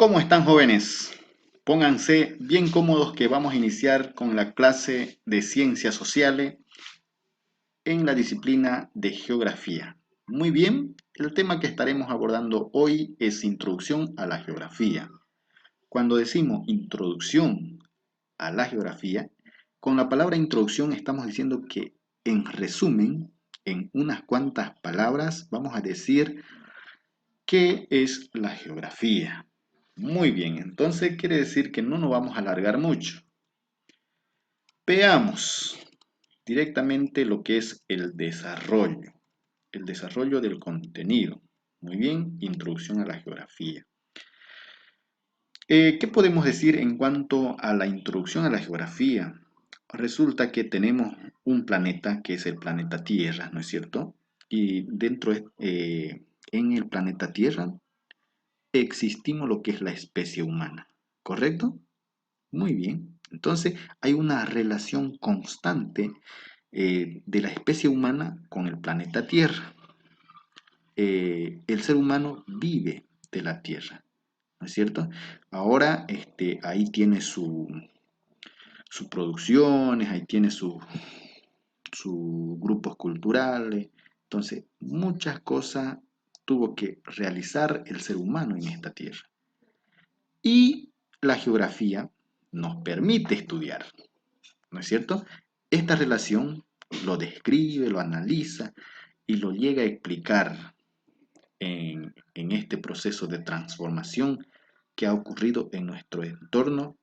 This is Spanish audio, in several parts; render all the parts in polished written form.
¿Cómo están, jóvenes? Pónganse bien cómodos que vamos a iniciar con la clase de Ciencias Sociales en la disciplina de Geografía. Muy bien, el tema que estaremos abordando hoy es Introducción a la Geografía. Cuando decimos Introducción a la Geografía, con la palabra introducción estamos diciendo que, en resumen, en unas cuantas palabras, vamos a decir qué es la geografía. Muy bien, entonces quiere decir que no nos vamos a alargar mucho. Veamos directamente lo que es el desarrollo del contenido. Muy bien, introducción a la geografía. ¿Qué podemos decir en cuanto a la introducción a la geografía? Resulta que tenemos un planeta que es el planeta Tierra, ¿no es cierto? Y en el planeta Tierra existimos lo que es la especie humana, ¿correcto? Muy bien. Entonces hay una relación constante de la especie humana con el planeta Tierra. El ser humano vive de la Tierra, ¿no es cierto? Ahora ahí tiene sus producciones, ahí tiene sus grupos culturales. Entonces, muchas cosas tuvo que realizar el ser humano en esta Tierra. Y la geografía nos permite estudiar, ¿no es cierto? Esta relación lo describe, lo analiza y lo llega a explicar en este proceso de transformación que ha ocurrido en nuestro entorno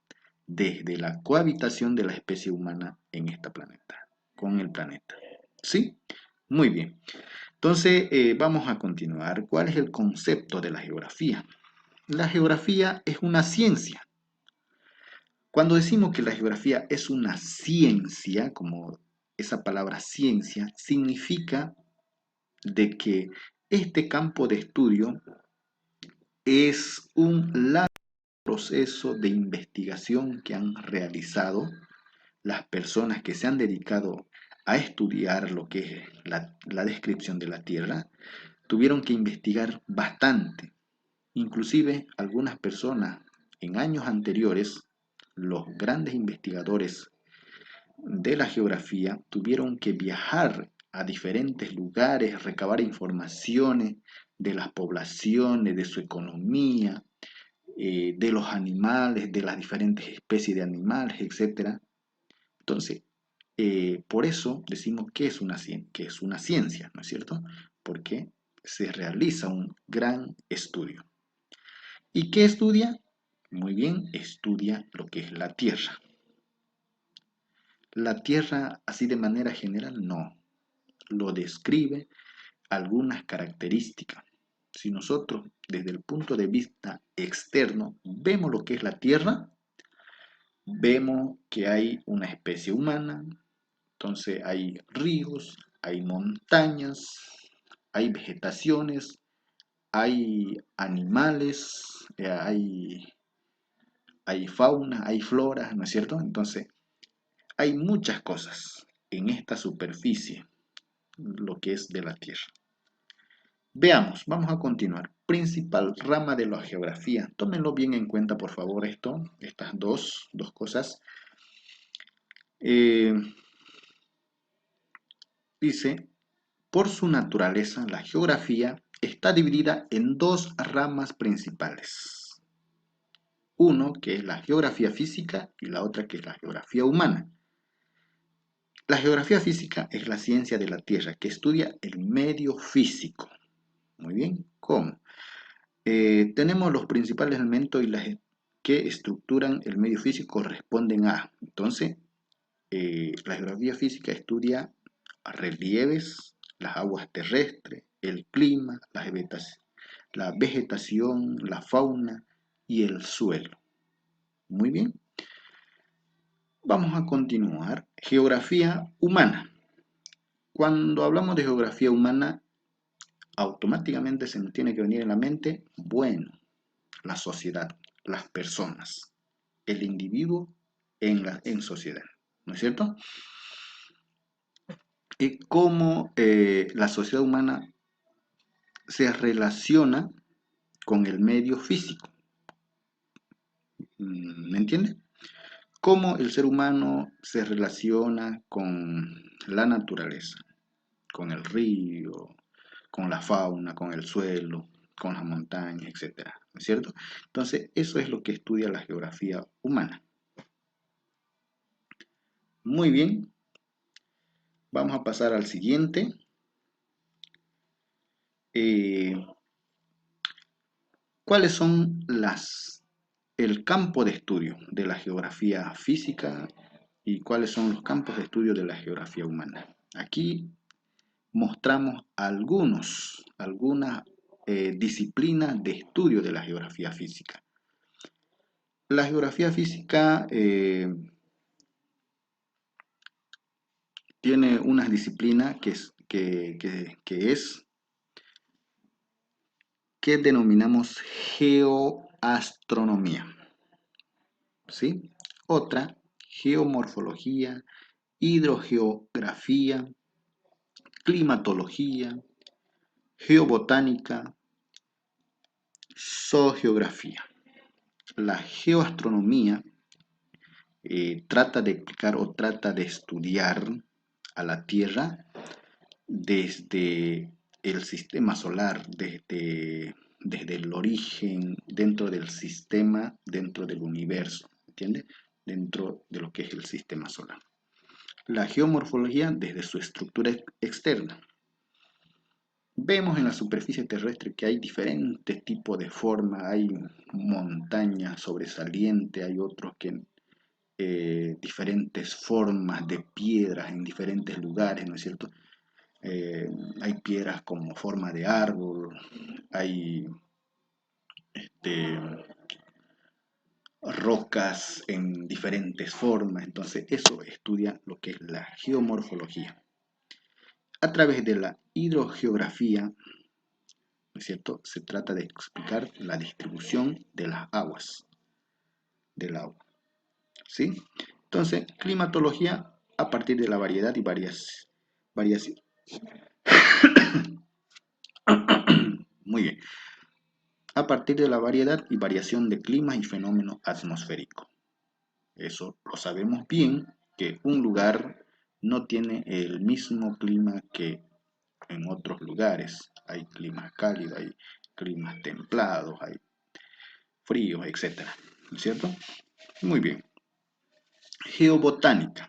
desde la cohabitación de la especie humana en este planeta, con el planeta. ¿Sí? Muy bien. Entonces, vamos a continuar. ¿Cuál es el concepto de la geografía? La geografía es una ciencia. Cuando decimos que la geografía es una ciencia, como esa palabra ciencia, significa de que este campo de estudio es un largo proceso de investigación que han realizado las personas que se han dedicado a estudiar lo que es la descripción de la Tierra. Tuvieron que investigar bastante. Inclusive algunas personas en años anteriores, los grandes investigadores de la geografía tuvieron que viajar a diferentes lugares, recabar informaciones de las poblaciones, de su economía, de los animales, de las diferentes especies de animales, etcétera. Entonces, por eso decimos que es una ciencia, ¿no es cierto? Porque se realiza un gran estudio. ¿Y qué estudia? Muy bien, estudia lo que es la Tierra. La Tierra, así de manera general, no. Lo describe algunas características. Si nosotros, desde el punto de vista externo, vemos lo que es la Tierra, vemos que hay una especie humana, entonces hay ríos, hay montañas, hay vegetaciones, hay animales, hay fauna, hay flora, ¿no es cierto? Entonces, hay muchas cosas en esta superficie, lo que es de la Tierra. Veamos, vamos a continuar. Principal rama de la geografía. Tómenlo bien en cuenta, por favor, estas dos cosas. Eh, Dice, por su naturaleza, la geografía está dividida en dos ramas principales. Uno, que es la geografía física, y la otra, que es la geografía humana. La geografía física es la ciencia de la Tierra, que estudia el medio físico. Muy bien, ¿cómo? Tenemos los principales elementos que estructuran el medio físico corresponden a. Entonces, la geografía física estudia relieves, las aguas terrestres, el clima, la vegetación, la fauna y el suelo. Muy bien. Vamos a continuar. Geografía humana. Cuando hablamos de geografía humana, automáticamente se nos tiene que venir en la mente, bueno, la sociedad, las personas, el individuo en sociedad, ¿no es cierto? Y cómo la sociedad humana se relaciona con el medio físico. ¿Me entiende? Cómo el ser humano se relaciona con la naturaleza, con el río, con la fauna, con el suelo, con las montañas, etcétera, ¿no es cierto? Entonces, eso es lo que estudia la geografía humana. Muy bien, vamos a pasar al siguiente. Eh, ¿Cuáles son el campo de estudio de la geografía física y cuáles son los campos de estudio de la geografía humana? Aquí mostramos algunas disciplinas de estudio de la geografía física. La geografía física tiene unas disciplinas que denominamos geoastronomía, ¿sí? Otra, geomorfología, hidrogeografía, climatología, geobotánica, zoogeografía. La geoastronomía trata de explicar o trata de estudiar a la Tierra desde el sistema solar, desde el origen, dentro del sistema, dentro del universo, ¿entiende? Dentro de lo que es el sistema solar. La geomorfología desde su estructura externa. Vemos en la superficie terrestre que hay diferentes tipos de formas, hay montañas sobresalientes, hay otros que diferentes formas de piedras en diferentes lugares, ¿no es cierto? Hay piedras como forma de árbol, hay rocas en diferentes formas, entonces eso estudia lo que es la geomorfología. A través de la hidrogeografía, ¿no es cierto? Se trata de explicar la distribución de las aguas, del agua, ¿sí? Entonces, climatología a partir de la variedad y variación. Muy bien. A partir de la variedad y variación de climas y fenómenos atmosféricos. Eso lo sabemos bien, que un lugar no tiene el mismo clima que en otros lugares. Hay climas cálidos, hay climas templados, hay fríos, etcétera, ¿no es cierto? Muy bien. Geobotánica.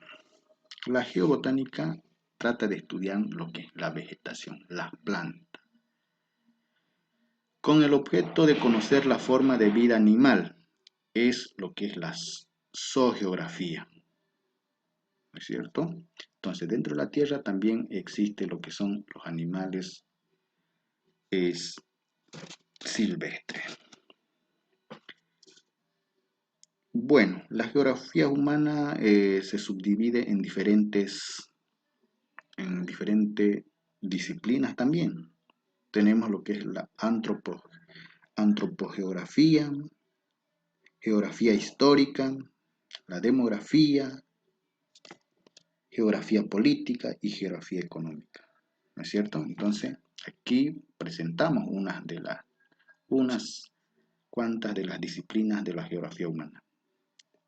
La geobotánica trata de estudiar lo que es la vegetación, las plantas, con el objeto de conocer la forma de vida animal. Es lo que es la zoogeografía, ¿no es cierto? Entonces, dentro de la Tierra también existe lo que son los animales silvestres. Bueno, la geografía humana se subdivide en diferentes disciplinas también. Tenemos lo que es la antropogeografía, geografía histórica, la demografía, geografía política y geografía económica, ¿no es cierto? Entonces, aquí presentamos unas cuantas de las disciplinas de la geografía humana.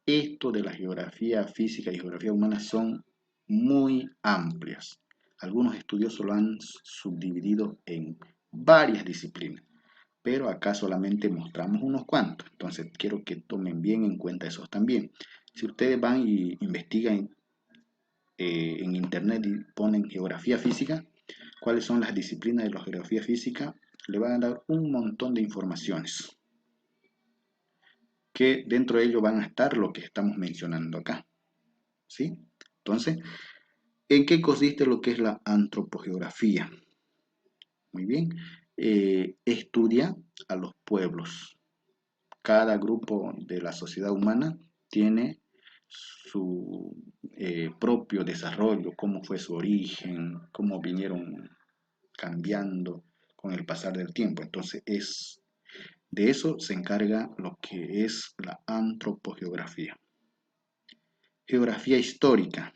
Esto de la geografía física y geografía humana son muy amplias. Algunos estudiosos lo han subdividido en varias disciplinas, pero acá solamente mostramos unos cuantos. Entonces quiero que tomen bien en cuenta esos también. Si ustedes van y investigan en internet y ponen geografía física, cuáles son las disciplinas de la geografía física, le van a dar un montón de informaciones que dentro de ello van a estar lo que estamos mencionando acá, ¿sí? Entonces, ¿en qué consiste lo que es la antropogeografía? Muy bien, estudia a los pueblos. Cada grupo de la sociedad humana tiene su propio desarrollo, cómo fue su origen, cómo vinieron cambiando con el pasar del tiempo. Entonces, de eso se encarga lo que es la antropogeografía. Geografía histórica.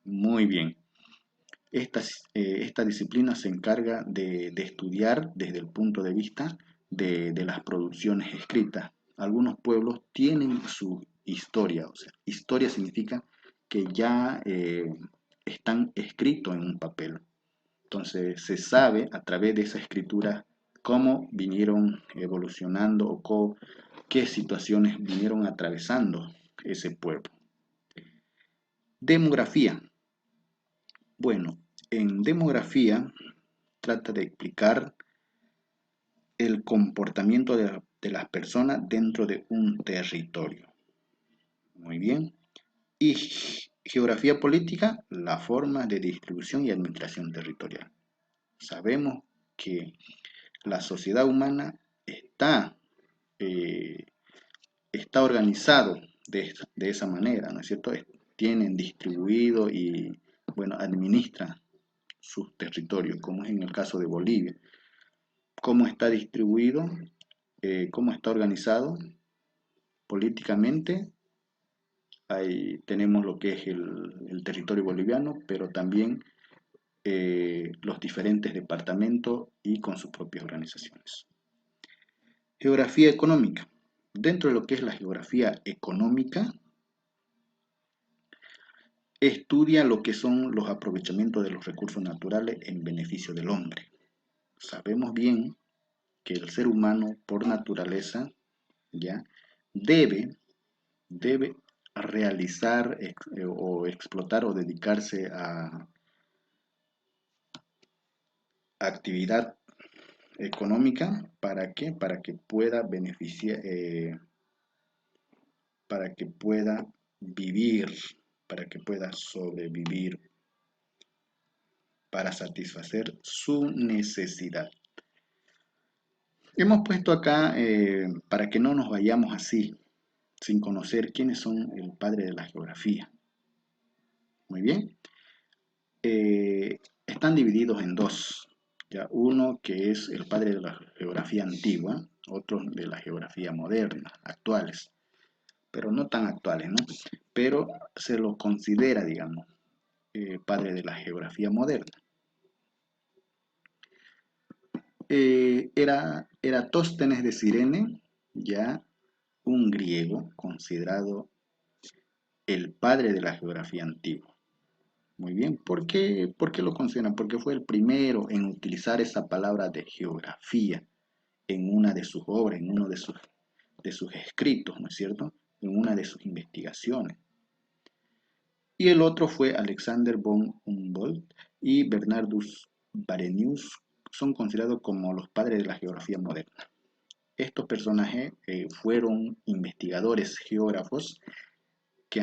Muy bien. Esta disciplina se encarga de estudiar desde el punto de vista de las producciones escritas, algunos pueblos tienen su historia. O sea, historia significa que ya están escritos en un papel. Entonces se sabe a través de esa escritura cómo vinieron evolucionando o qué situaciones vinieron atravesando ese pueblo. Demografía. Bueno, en demografía trata de explicar el comportamiento de las personas dentro de un territorio. Muy bien. Y geografía política, la forma de distribución y administración territorial. Sabemos que la sociedad humana eh, está organizado de esa manera, ¿no es cierto? Tienen distribuido y, bueno, administran sus territorios, como es en el caso de Bolivia. ¿Cómo está distribuido? ¿Cómo está organizado políticamente? Ahí tenemos lo que es el territorio boliviano, pero también los diferentes departamentos y con sus propias organizaciones. Geografía económica. Dentro de lo que es la geografía económica, estudia lo que son los aprovechamientos de los recursos naturales en beneficio del hombre. Sabemos bien que el ser humano, por naturaleza, ya debe realizar o explotar o dedicarse a actividad económica. ¿Para qué? Para que pueda beneficiar, para que pueda vivir, para que pueda sobrevivir, para satisfacer su necesidad. Hemos puesto acá, para que no nos vayamos así, sin conocer quiénes son el padre de la geografía. Muy bien. Están divididos en dos. ¿Ya? Uno que es el padre de la geografía antigua, otro de la geografía moderna, actuales, pero no tan actuales, ¿no? Pero se lo considera, digamos, padre de la geografía moderna. Era Eratóstenes de Cirene, ya un griego considerado el padre de la geografía antigua. Muy bien, ¿por qué lo consideran? Porque fue el primero en utilizar esa palabra de geografía en una de sus obras, en uno de sus escritos, ¿no es cierto? En una de sus investigaciones. Y el otro fue Alexander von Humboldt y Bernardus Barenius, son considerados como los padres de la geografía moderna. Estos personajes fueron investigadores geógrafos que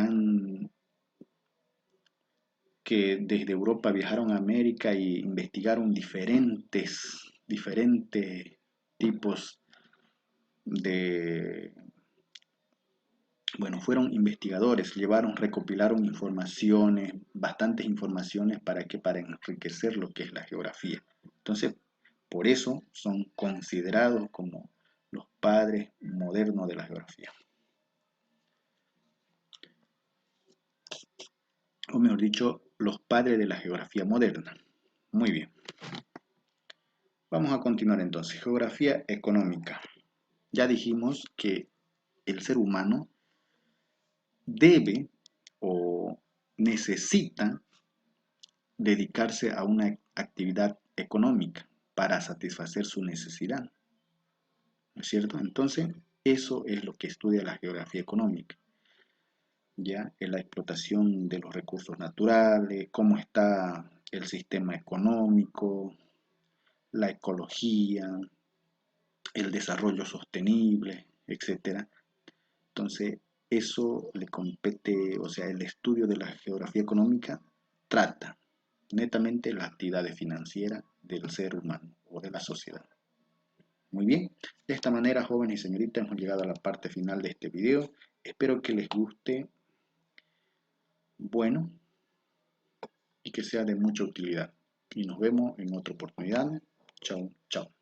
que desde Europa viajaron a América e investigaron diferentes tipos de, bueno, fueron investigadores, recopilaron informaciones, bastantes informaciones para enriquecer lo que es la geografía. Entonces, por eso son considerados como los padres modernos de la geografía. O mejor dicho, los padres de la geografía moderna. Muy bien. Vamos a continuar entonces. Geografía económica. Ya dijimos que el ser humano debe o necesita dedicarse a una actividad económica para satisfacer su necesidad. ¿No es cierto? Entonces, eso es lo que estudia la geografía económica. Ya en la explotación de los recursos naturales, cómo está el sistema económico, la ecología, el desarrollo sostenible, etcétera. Entonces, eso le compete, o sea, el estudio de la geografía económica trata netamente la actividad financiera del ser humano o de la sociedad. Muy bien, de esta manera, jóvenes y señoritas, hemos llegado a la parte final de este video. Espero que les guste, bueno, y que sea de mucha utilidad. Y nos vemos en otra oportunidad. Chao, chao.